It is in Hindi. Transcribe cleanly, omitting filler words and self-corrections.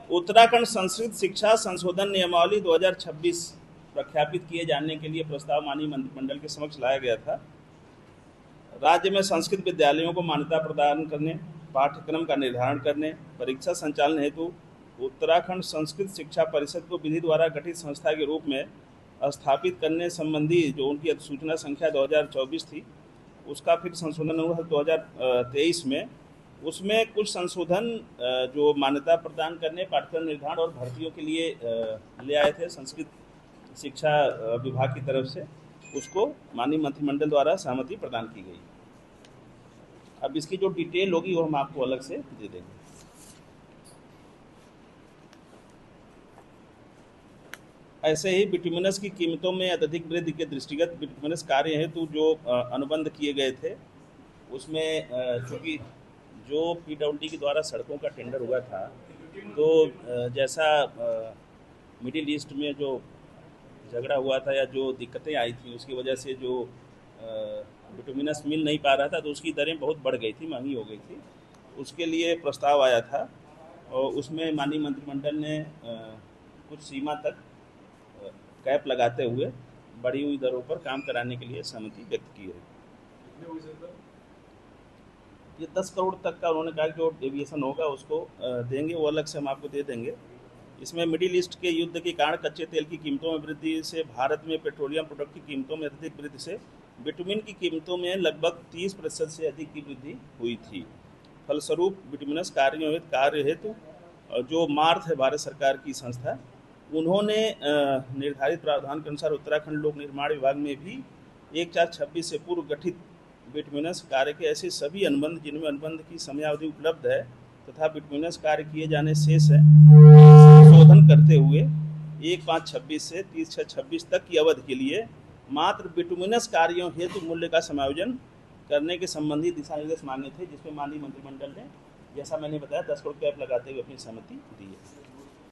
उत्तराखंड संस्कृत शिक्षा संशोधन नियमावली 2026 प्रख्यापित किए जाने के लिए प्रस्ताव माननीय मंत्रिमंडल के समक्ष लाया गया था। राज्य में संस्कृत विद्यालयों को मान्यता प्रदान करने, पाठ्यक्रम का निर्धारण करने, परीक्षा संचालन हेतु उत्तराखंड संस्कृत शिक्षा परिषद को विधि द्वारा गठित संस्था के रूप में स्थापित करने संबंधी जो उनकी अधिसूचना संख्या 2024 थी, उसका फिर संशोधन हुआ 2023 में। उसमें कुछ संशोधन जो मान्यता प्रदान करने, पाठ्यक्रम निर्धारण और भर्तियों के लिए ले आए थे संस्कृत शिक्षा विभाग की तरफ से, उसको माननीय मंत्रिमंडल द्वारा सहमति प्रदान की गई। अब इसकी जो डिटेल होगी वो हम आपको अलग से दे देंगे। ऐसे ही बिटुमिनस की कीमतों में अत्यधिक वृद्धि के दृष्टिगत बिटुमिनस कार्य हेतु जो अनुबंध किए गए थे, उसमें चूँकि जो PWD के द्वारा सड़कों का टेंडर हुआ था, तो जैसा मिडिल ईस्ट में जो झगड़ा हुआ था या जो दिक्कतें आई थी, उसकी वजह से जो बिटुमिनस मिल नहीं पा रहा था, तो उसकी दरें बहुत बढ़ गई थी, महंगी हो गई थी। उसके लिए प्रस्ताव आया था और उसमें माननीय मंत्रिमंडल ने कुछ सीमा तक कैप लगाते हुए बढ़ी हुई दरों पर काम कराने के लिए सहमति व्यक्त की है। ये 10 करोड़ तक का उन्होंने कहा कि जो डेविएशन होगा उसको देंगे, वो अलग से हम आपको दे देंगे। इसमें मिडिल ईस्ट के युद्ध के कारण कच्चे तेल की कीमतों में वृद्धि से भारत में पेट्रोलियम प्रोडक्ट की कीमतों में अधिक वृद्धि से बिटुमिन की कीमतों में लगभग 30% से अधिक की वृद्धि हुई थी। फलस्वरूप बिटुमिनस कार्य हेतु जो मार्थ है भारत सरकार की संस्था, उन्होंने निर्धारित प्रावधान के अनुसार उत्तराखंड लोक निर्माण विभाग में भी 1/4/26 से पूर्व गठित बिटुमिनस कार्य के ऐसे सभी अनुबंध जिनमें अनुबंध की समयावधि उपलब्ध है तथा बिटुमिनस कार्य किए जाने शेष है, संशोधन करते हुए 1/5/26 से 30/6/26 तक की अवधि के लिए मात्र बिटुमिनस कार्यों हेतु मूल्य का समायोजन करने के संबंधी दिशा निर्देश मांगे थे, जिसमें माननीय मंत्रिमंडल ने, जैसा मैंने बताया, 10 करोड़ कैप लगाते हुए अपनी सहमति दी है।